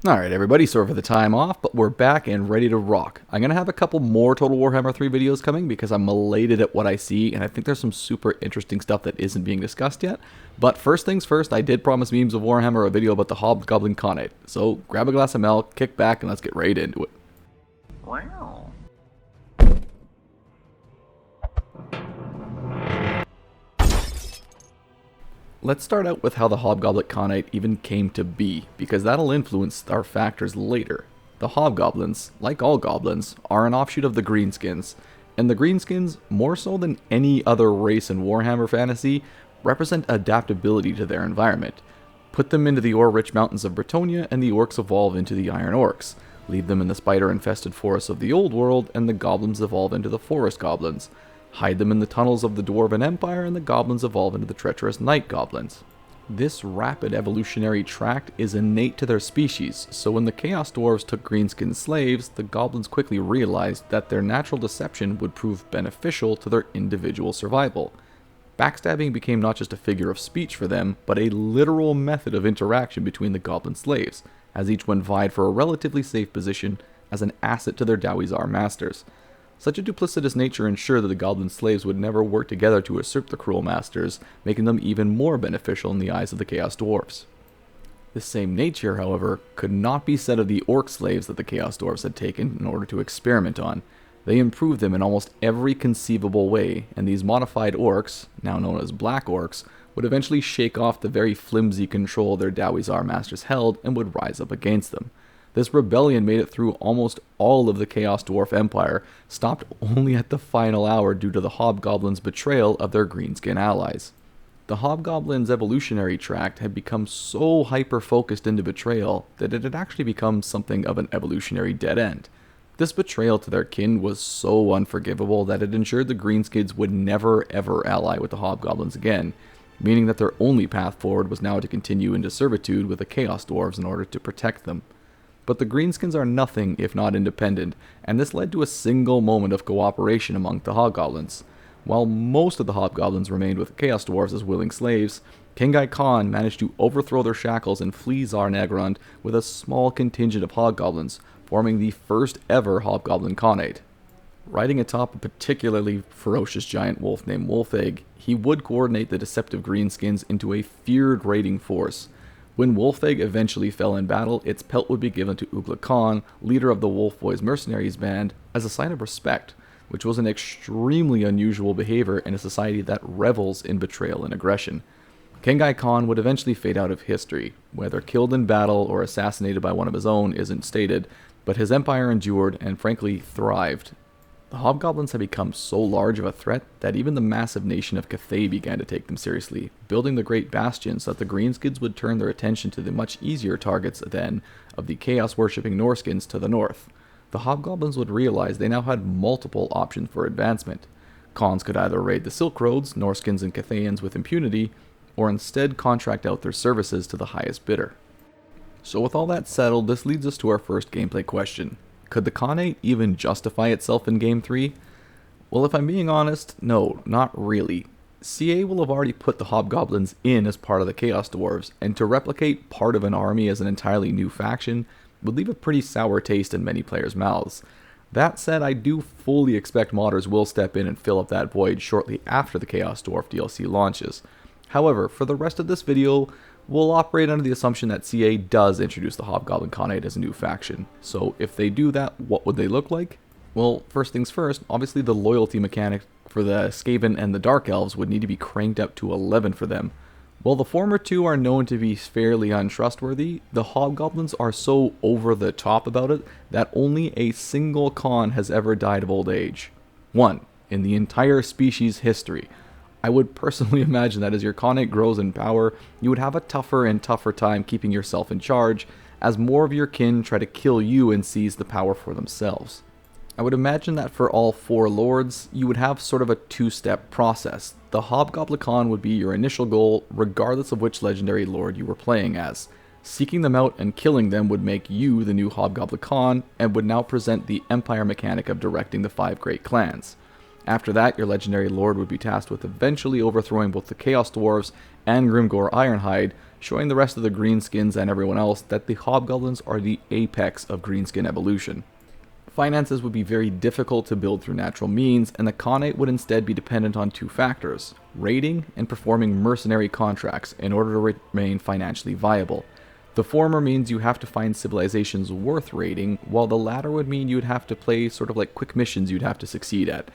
Alright everybody, sorry for the time off, but we're back and ready to rock. I'm going to have a couple more Total Warhammer 3 videos coming because I'm elated at what I see, and I think there's some super interesting stuff that isn't being discussed yet. But first things first, I did promise Memes of Warhammer a video about the Hobgoblin Khanate. So grab a glass of milk, kick back, and let's get right into it. Wow. Let's start out with how the Hobgoblin Khanate even came to be, because that'll influence our factors later. The Hobgoblins, like all goblins, are an offshoot of the Greenskins, and the Greenskins, more so than any other race in Warhammer Fantasy, represent adaptability to their environment. Put them into the ore-rich mountains of Bretonnia, and the orcs evolve into the Iron Orcs. Leave them in the spider-infested forests of the Old World, and the goblins evolve into the Forest Goblins. Hide them in the tunnels of the Dwarven Empire, and the goblins evolve into the treacherous Night Goblins. This rapid evolutionary tract is innate to their species, so when the Chaos Dwarves took greenskin slaves, the goblins quickly realized that their natural deception would prove beneficial to their individual survival. Backstabbing became not just a figure of speech for them, but a literal method of interaction between the goblin slaves, as each one vied for a relatively safe position as an asset to their Dowizar masters. Such a duplicitous nature ensured that the goblin slaves would never work together to usurp the cruel masters, making them even more beneficial in the eyes of the Chaos Dwarfs. This same nature, however, could not be said of the orc slaves that the Chaos Dwarfs had taken in order to experiment on. They improved them in almost every conceivable way, and these modified orcs, now known as black orcs, would eventually shake off the very flimsy control their Dowizar masters held and would rise up against them. This rebellion made it through almost all of the Chaos Dwarf Empire, stopped only at the final hour due to the Hobgoblins' betrayal of their greenskin allies. The Hobgoblins' evolutionary tract had become so hyper-focused into betrayal that it had actually become something of an evolutionary dead end. This betrayal to their kin was so unforgivable that it ensured the greenskins would never ever ally with the Hobgoblins again, meaning that their only path forward was now to continue into servitude with the Chaos Dwarves in order to protect them. But the Greenskins are nothing if not independent, and this led to a single moment of cooperation among the Hobgoblins. While most of the Hobgoblins remained with the Chaos Dwarves as willing slaves, Kengai Khan managed to overthrow their shackles and flee Zarnagrund with a small contingent of Hobgoblins, forming the first ever Hobgoblin Khanate. Riding atop a particularly ferocious giant wolf named Wolfegg, he would coordinate the deceptive Greenskins into a feared raiding force. When Wolfegg eventually fell in battle, its pelt would be given to Ugla Khan, leader of the Wolf Boys mercenaries band, as a sign of respect, which was an extremely unusual behavior in a society that revels in betrayal and aggression. Kengai Khan would eventually fade out of history. Whether killed in battle or assassinated by one of his own isn't stated, but his empire endured and frankly thrived. The Hobgoblins had become so large of a threat that even the massive nation of Cathay began to take them seriously, building the Great Bastion so that the Greenskins would turn their attention to the much easier targets then of the chaos-worshipping Norskins to the north. The Hobgoblins would realize they now had multiple options for advancement. Khans could either raid the Silk Roads, Norskins and Cathayans with impunity, or instead contract out their services to the highest bidder. So with all that settled, this leads us to our first gameplay question. Could the Khanate even justify itself in Game 3? Well, if I'm being honest, no, not really. CA will have already put the Hobgoblins in as part of the Chaos Dwarves, and to replicate part of an army as an entirely new faction would leave a pretty sour taste in many players' mouths. That said, I do fully expect modders will step in and fill up that void shortly after the Chaos Dwarf DLC launches. However, for the rest of this video, we'll operate under the assumption that CA does introduce the Hobgoblin Khanate as a new faction. So if they do that, what would they look like? Well, first things first, obviously the loyalty mechanic for the Skaven and the Dark Elves would need to be cranked up to 11 for them. While the former two are known to be fairly untrustworthy, the Hobgoblins are so over the top about it that only a single Khan has ever died of old age. One, in the entire species' history. I would personally imagine that as your Khanate grows in power, you would have a tougher and tougher time keeping yourself in charge, as more of your kin try to kill you and seize the power for themselves. I would imagine that for all four lords, you would have sort of a two-step process. The Hobgoblin Khan would be your initial goal, regardless of which legendary lord you were playing as. Seeking them out and killing them would make you the new Hobgoblin Khan, and would now present the Empire mechanic of directing the 5 great clans. After that, your legendary lord would be tasked with eventually overthrowing both the Chaos Dwarves and Grimgor Ironhide, showing the rest of the greenskins and everyone else that the Hobgoblins are the apex of greenskin evolution. Finances would be very difficult to build through natural means, and the Khanate would instead be dependent on two factors: raiding and performing mercenary contracts in order to remain financially viable. The former means you have to find civilizations worth raiding, while the latter would mean you would have to play sort of like quick missions you'd have to succeed at.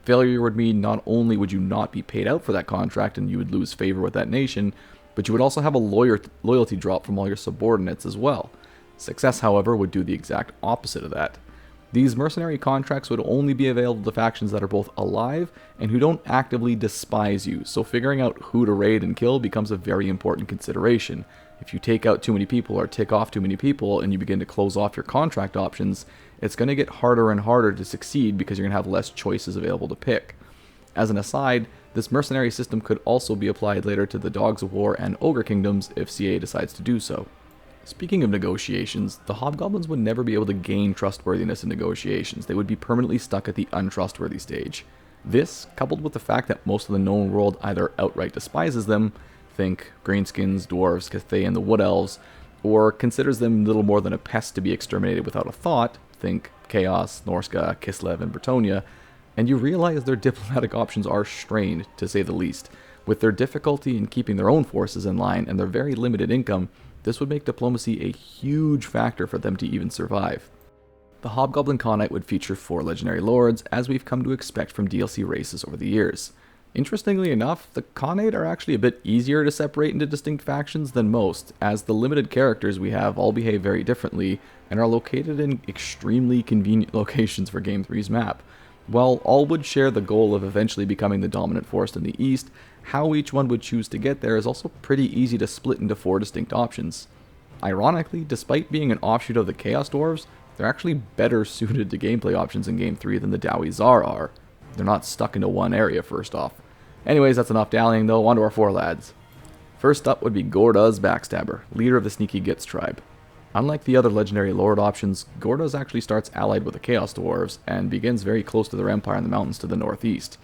Failure would mean not only would you not be paid out for that contract and you would lose favor with that nation, but you would also have a loyalty drop from all your subordinates as well. Success, however, would do the exact opposite of that. These mercenary contracts would only be available to factions that are both alive and who don't actively despise you, so figuring out who to raid and kill becomes a very important consideration. If you take out too many people or tick off too many people and you begin to close off your contract options, it's going to get harder and harder to succeed because you're going to have less choices available to pick. As an aside, this mercenary system could also be applied later to the Dogs of War and Ogre Kingdoms if CA decides to do so. Speaking of negotiations, the Hobgoblins would never be able to gain trustworthiness in negotiations. They would be permanently stuck at the untrustworthy stage. This, coupled with the fact that most of the known world either outright despises them, think greenskins, dwarves, Cathay, and the Wood Elves, or considers them little more than a pest to be exterminated without a thought, think Chaos, Norska, Kislev, and Bretonia, and you realize their diplomatic options are strained, to say the least. With their difficulty in keeping their own forces in line and their very limited income, this would make diplomacy a huge factor for them to even survive. The Hobgoblin Khanate would feature 4 legendary lords, as we've come to expect from DLC races over the years. Interestingly enough, the Khanate are actually a bit easier to separate into distinct factions than most, as the limited characters we have all behave very differently and are located in extremely convenient locations for Game 3's map. While all would share the goal of eventually becoming the dominant force in the East, how each one would choose to get there is also pretty easy to split into 4 distinct options. Ironically, despite being an offshoot of the Chaos Dwarves, they're actually better suited to gameplay options in Game 3 than the Dowie Zar are. They're not stuck into one area first off. Anyways, that's enough dallying though, on to our 4 lads. First up would be Gorduz Backstabber, leader of the Sneaky Gits tribe. Unlike the other legendary lord options, Gorduz actually starts allied with the Chaos Dwarves and begins very close to their empire in the mountains to the northeast.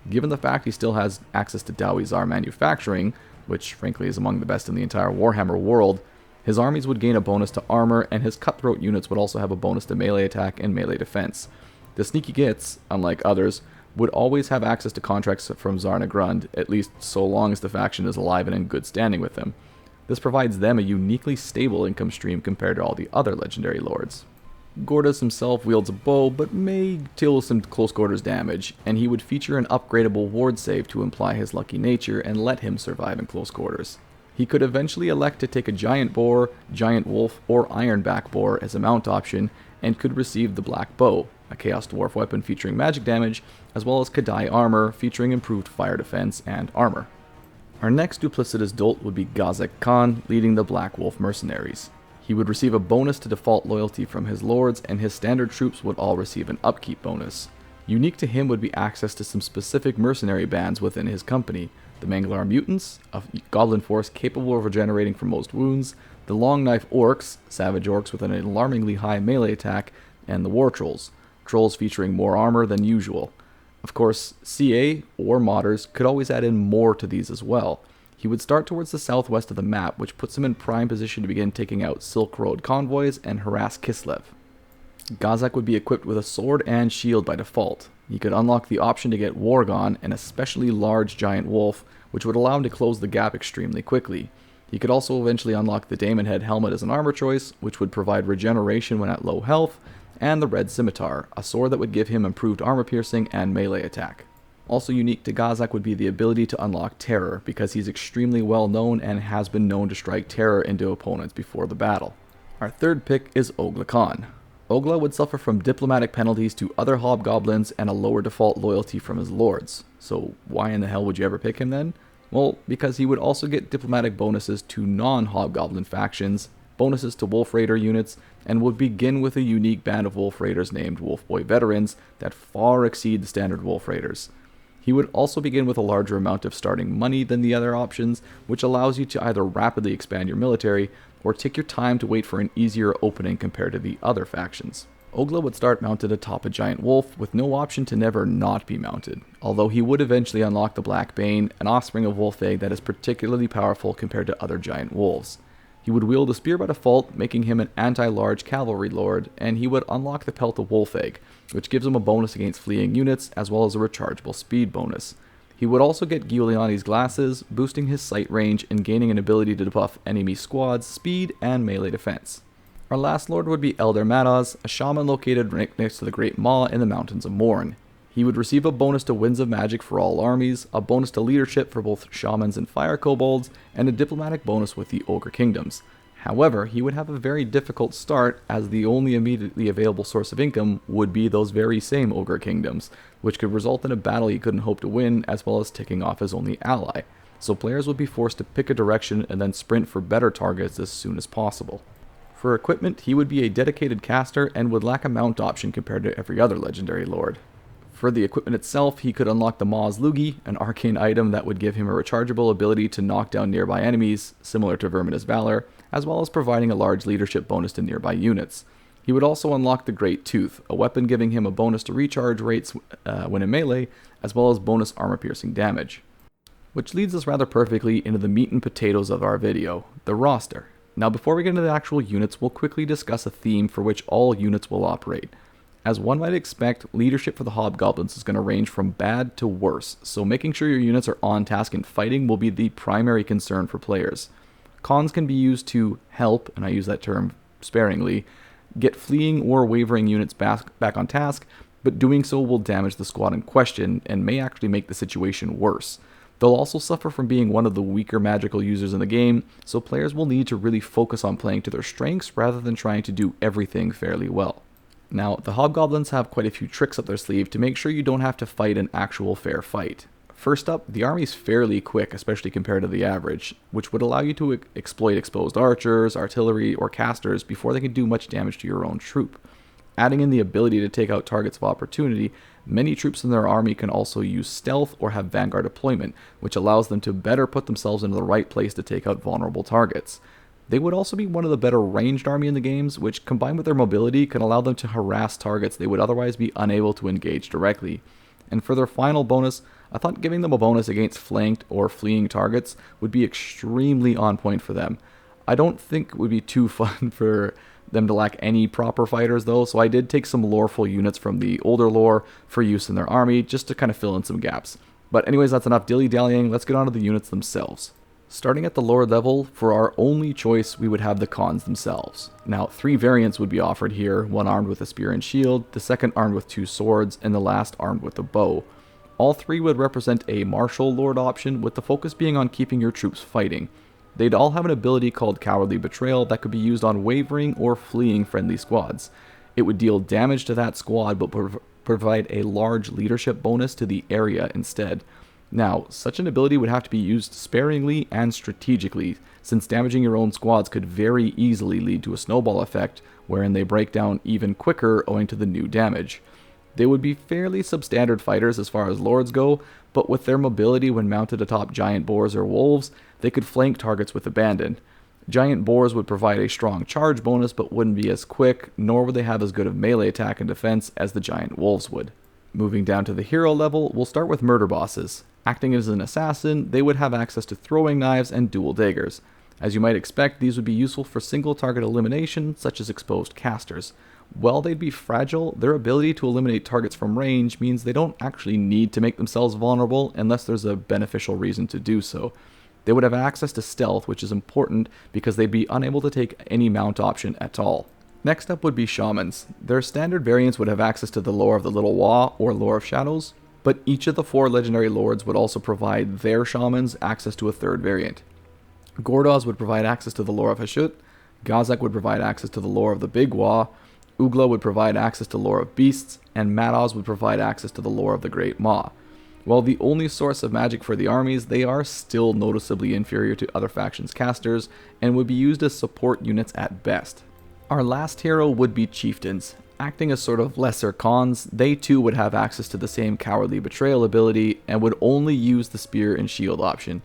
Given the fact he still has access to Dowie Zar manufacturing, which frankly is among the best in the entire Warhammer world, his armies would gain a bonus to armor, and his cutthroat units would also have a bonus to melee attack and melee defense. The Sneaky Gits, unlike others, would always have access to contracts from Zarna Grund, at least so long as the faction is alive and in good standing with them. This provides them a uniquely stable income stream compared to all the other legendary lords. Gorduz himself wields a bow, but may deal some close quarters damage, and he would feature an upgradable ward save to imply his lucky nature and let him survive in close quarters. He could eventually elect to take a giant boar, giant wolf, or ironback boar as a mount option, and could receive the black bow, a chaos dwarf weapon featuring magic damage, as well as Kadai armor featuring improved fire defense and armor. Our next duplicitous dolt would be Gazek Khan, leading the Black Wolf mercenaries. He would receive a bonus to default loyalty from his lords, and his standard troops would all receive an upkeep bonus. Unique to him would be access to some specific mercenary bands within his company: the Manglar Mutants, a goblin force capable of regenerating from most wounds, the Long Knife Orcs, savage orcs with an alarmingly high melee attack, and the War Trolls, trolls featuring more armor than usual. Of course, CA or modders could always add in more to these as well. He would start towards the southwest of the map, which puts him in prime position to begin taking out Silk Road convoys and harass Kislev. Gazak would be equipped with a sword and shield by default. He could unlock the option to get Worgon, an especially large giant wolf, which would allow him to close the gap extremely quickly. He could also eventually unlock the Daemon Head helmet as an armor choice, which would provide regeneration when at low health, and the Red Scimitar, a sword that would give him improved armor piercing and melee attack. Also unique to Gazak would be the ability to unlock Terror, because he's extremely well known and has been known to strike terror into opponents before the battle. Our third pick is Ogla Khan. Ogla would suffer from diplomatic penalties to other hobgoblins and a lower default loyalty from his lords. So why in the hell would you ever pick him then? Well, because he would also get diplomatic bonuses to non-hobgoblin factions, bonuses to Wolf Raider units, and would begin with a unique band of Wolf Raiders named Wolfboy Veterans that far exceed the standard Wolf Raiders. He would also begin with a larger amount of starting money than the other options, which allows you to either rapidly expand your military, or take your time to wait for an easier opening compared to the other factions. Ogla would start mounted atop a giant wolf with no option to never not be mounted, although he would eventually unlock the Black Bane, an offspring of Wolfeg that is particularly powerful compared to other giant wolves. He would wield a spear by default, making him an anti-large cavalry lord, and he would unlock the pelt of Wolfeg, which gives him a bonus against fleeing units as well as a rechargeable speed bonus. He would also get Giuliani's glasses, boosting his sight range and gaining an ability to debuff enemy squads' speed and melee defense. Our last lord would be Elder Madas, a shaman located right next to the Great Maw in the Mountains of Morn. He would receive a bonus to Winds of Magic for all armies, a bonus to leadership for both shamans and fire kobolds, and a diplomatic bonus with the Ogre Kingdoms. However, he would have a very difficult start, as the only immediately available source of income would be those very same Ogre Kingdoms, which could result in a battle he couldn't hope to win, as well as ticking off his only ally. So players would be forced to pick a direction and then sprint for better targets as soon as possible. For equipment, he would be a dedicated caster and would lack a mount option compared to every other legendary lord. For the equipment itself, he could unlock the Maw's Lugi, an arcane item that would give him a rechargeable ability to knock down nearby enemies, similar to Verminous Valor, as well as providing a large leadership bonus to nearby units. He would also unlock the Great Tooth, a weapon giving him a bonus to recharge rates when in melee, as well as bonus armor-piercing damage. Which leads us rather perfectly into the meat and potatoes of our video, the roster. Now before we get into the actual units, we'll quickly discuss a theme for which all units will operate. As one might expect, leadership for the Hobgoblins is going to range from bad to worse, so making sure your units are on task and fighting will be the primary concern for players. Cons can be used to help, and I use that term sparingly, get fleeing or wavering units back on task, but doing so will damage the squad in question and may actually make the situation worse. They'll also suffer from being one of the weaker magical users in the game, so players will need to really focus on playing to their strengths rather than trying to do everything fairly well. Now, the Hobgoblins have quite a few tricks up their sleeve to make sure you don't have to fight an actual fair fight. First up, the army's fairly quick, especially compared to the average, which would allow you to exploit exposed archers, artillery, or casters before they can do much damage to your own troop. Adding in the ability to take out targets of opportunity, many troops in their army can also use stealth or have vanguard deployment, which allows them to better put themselves into the right place to take out vulnerable targets. They would also be one of the better ranged army in the games, which combined with their mobility can allow them to harass targets they would otherwise be unable to engage directly. And for their final bonus, I thought giving them a bonus against flanked or fleeing targets would be extremely on point for them. I don't think it would be too fun for them to lack any proper fighters though, so I did take some loreful units from the older lore for use in their army, just to kind of fill in some gaps. But anyways, that's enough dilly-dallying, let's get on to the units themselves. Starting at the lower level, for our only choice, we would have the Khans themselves. Now, 3 variants would be offered here, one armed with a spear and shield, the second armed with 2 swords, and the last armed with a bow. All 3 would represent a martial lord option, with the focus being on keeping your troops fighting. They'd all have an ability called Cowardly Betrayal that could be used on wavering or fleeing friendly squads. It would deal damage to that squad, but provide a large leadership bonus to the area instead. Now, such an ability would have to be used sparingly and strategically, since damaging your own squads could very easily lead to a snowball effect, wherein they break down even quicker owing to the new damage. They would be fairly substandard fighters as far as lords go, but with their mobility when mounted atop giant boars or wolves, they could flank targets with abandon. Giant boars would provide a strong charge bonus, but wouldn't be as quick, nor would they have as good of melee attack and defense as the giant wolves would. Moving down to the hero level, we'll start with murder bosses. Acting as an assassin, they would have access to throwing knives and dual daggers. As you might expect, these would be useful for single target elimination, such as exposed casters. While they'd be fragile, their ability to eliminate targets from range means they don't actually need to make themselves vulnerable unless there's a beneficial reason to do so. They would have access to stealth, which is important because they'd be unable to take any mount option at all. Next up would be shamans. Their standard variants would have access to the lore of the Little Wa or Lore of Shadows, but each of the 4 legendary lords would also provide their shamans access to a third variant. Gordoz would provide access to the lore of Hashut, Gazak would provide access to the lore of the Big Wa, Ugla would provide access to lore of beasts, and Madoz would provide access to the lore of the Great Maw. While the only source of magic for the armies, they are still noticeably inferior to other factions' casters, and would be used as support units at best. Our last hero would be chieftains. Acting as sort of lesser Khans, they too would have access to the same Cowardly Betrayal ability, and would only use the spear and shield option.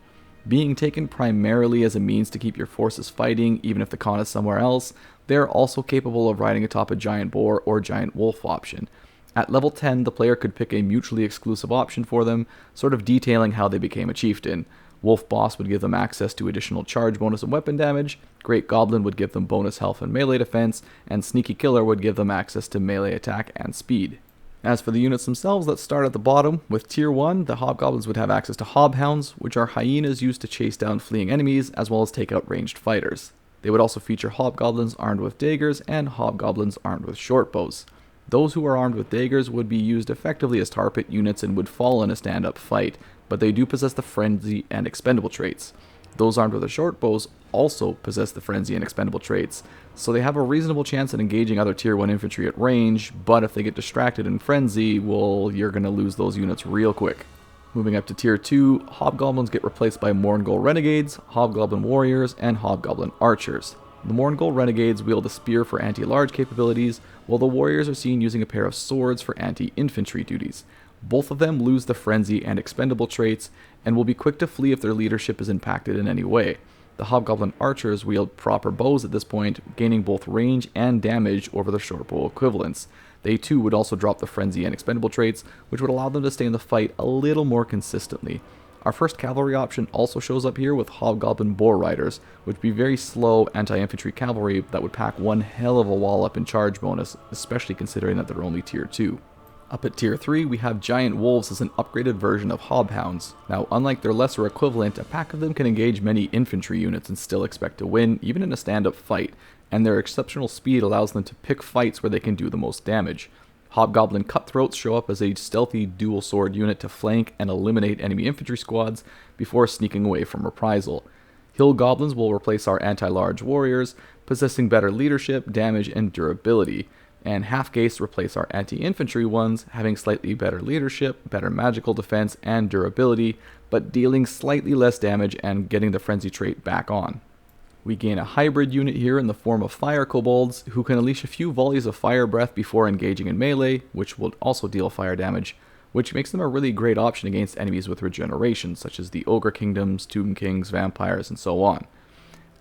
Being taken primarily as a means to keep your forces fighting, even if the con is somewhere else, they're also capable of riding atop a giant boar or giant wolf option. At level 10, the player could pick a mutually exclusive option for them, sort of detailing how they became a chieftain. Wolf Boss would give them access to additional charge bonus and weapon damage, Great Goblin would give them bonus health and melee defense, and Sneaky Killer would give them access to melee attack and speed. As for the units themselves, let's start at the bottom. With Tier 1, the Hobgoblins would have access to Hobhounds, which are hyenas used to chase down fleeing enemies, as well as take out ranged fighters. They would also feature Hobgoblins armed with daggers, and Hobgoblins armed with shortbows. Those who are armed with daggers would be used effectively as tar pit units and would fall in a stand-up fight, but they do possess the Frenzy and Expendable traits. Those armed with the shortbows also possess the Frenzy and Expendable traits, so they have a reasonable chance at engaging other Tier 1 infantry at range, but if they get distracted in Frenzy, well, you're going to lose those units real quick. Moving up to Tier 2, Hobgoblins get replaced by Mourngol Renegades, Hobgoblin Warriors, and Hobgoblin Archers. The Mourngol Renegades wield a spear for anti-large capabilities, while the Warriors are seen using a pair of swords for anti-infantry duties. Both of them lose the Frenzy and Expendable traits, and will be quick to flee if their leadership is impacted in any way. The Hobgoblin Archers wield proper bows at this point, gaining both range and damage over their shortbow equivalents. They too would also drop the Frenzy and Expendable traits, which would allow them to stay in the fight a little more consistently. Our first cavalry option also shows up here with Hobgoblin Boar Riders, which would be very slow anti-infantry cavalry that would pack one hell of a wall up in charge bonus, especially considering that they're only Tier 2. Up at Tier 3, we have Giant Wolves as an upgraded version of Hobhounds. Now, unlike their lesser equivalent, a pack of them can engage many infantry units and still expect to win, even in a stand-up fight, and their exceptional speed allows them to pick fights where they can do the most damage. Hobgoblin Cutthroats show up as a stealthy dual sword unit to flank and eliminate enemy infantry squads before sneaking away from reprisal. Hill Goblins will replace our anti-large warriors, possessing better leadership, damage, and durability, and Half-Caste replace our anti-infantry ones, having slightly better leadership, better magical defense, and durability, but dealing slightly less damage and getting the Frenzy trait back on. We gain a hybrid unit here in the form of Fire Kobolds, who can unleash a few volleys of fire breath before engaging in melee, which will also deal fire damage, which makes them a really great option against enemies with regeneration, such as the Ogre Kingdoms, Tomb Kings, Vampires, and so on.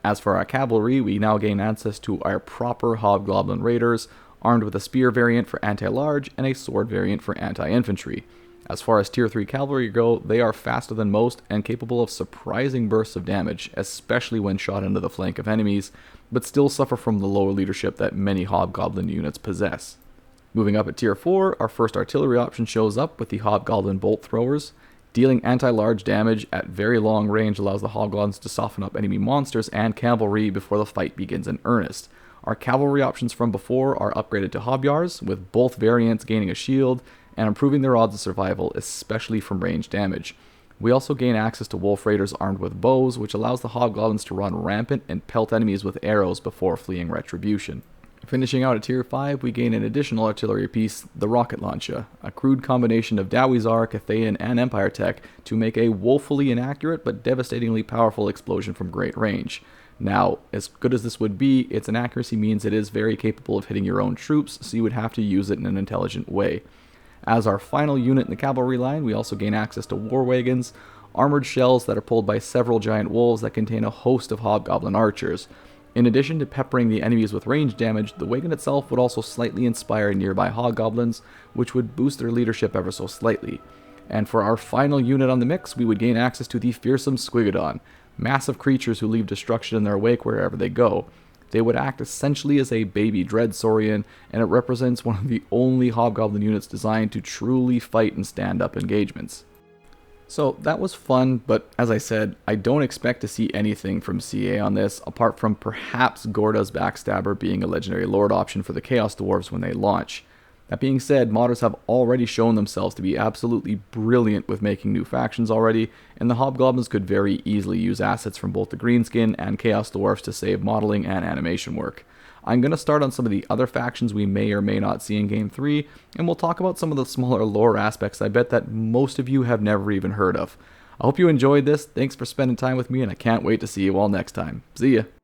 As for our cavalry, we now gain access to our proper Hobgoblin Raiders, armed with a spear variant for anti-large and a sword variant for anti-infantry. As far as Tier 3 cavalry go, they are faster than most and capable of surprising bursts of damage, especially when shot into the flank of enemies, but still suffer from the lower leadership that many Hobgoblin units possess. Moving up at Tier 4, our first artillery option shows up with the Hobgoblin Bolt Throwers. Dealing anti-large damage at very long range allows the Hobgoblins to soften up enemy monsters and cavalry before the fight begins in earnest. Our cavalry options from before are upgraded to Hobyars, with both variants gaining a shield and improving their odds of survival, especially from range damage. We also gain access to Wolf Raiders armed with bows, which allows the Hobgoblins to run rampant and pelt enemies with arrows before fleeing retribution. Finishing out at Tier 5, we gain an additional artillery piece, the Rocket Launcher, a crude combination of Dawizar, Cathayan, and Empire tech to make a woefully inaccurate but devastatingly powerful explosion from great range. Now, as good as this would be, its inaccuracy means it is very capable of hitting your own troops, so you would have to use it in an intelligent way. As our final unit in the cavalry line, we also gain access to War Wagons, armored shells that are pulled by several giant wolves that contain a host of Hobgoblin archers. In addition to peppering the enemies with range damage, the wagon itself would also slightly inspire nearby Hobgoblins, which would boost their leadership ever so slightly. And for our final unit on the mix, we would gain access to the Fearsome Squigodon, massive creatures who leave destruction in their wake wherever they go. They would act essentially as a baby Dreadsaurian, and it represents one of the only Hobgoblin units designed to truly fight in stand-up engagements. So that was fun, but as I said, I don't expect to see anything from CA on this, apart from perhaps Gorda's Backstabber being a legendary lord option for the Chaos Dwarves when they launch. That being said, modders have already shown themselves to be absolutely brilliant with making new factions already, and the Hobgoblins could very easily use assets from both the Greenskin and Chaos Dwarfs to save modeling and animation work. I'm going to start on some of the other factions we may or may not see in Game 3, and we'll talk about some of the smaller lore aspects I bet that most of you have never even heard of. I hope you enjoyed this, thanks for spending time with me, and I can't wait to see you all next time. See ya!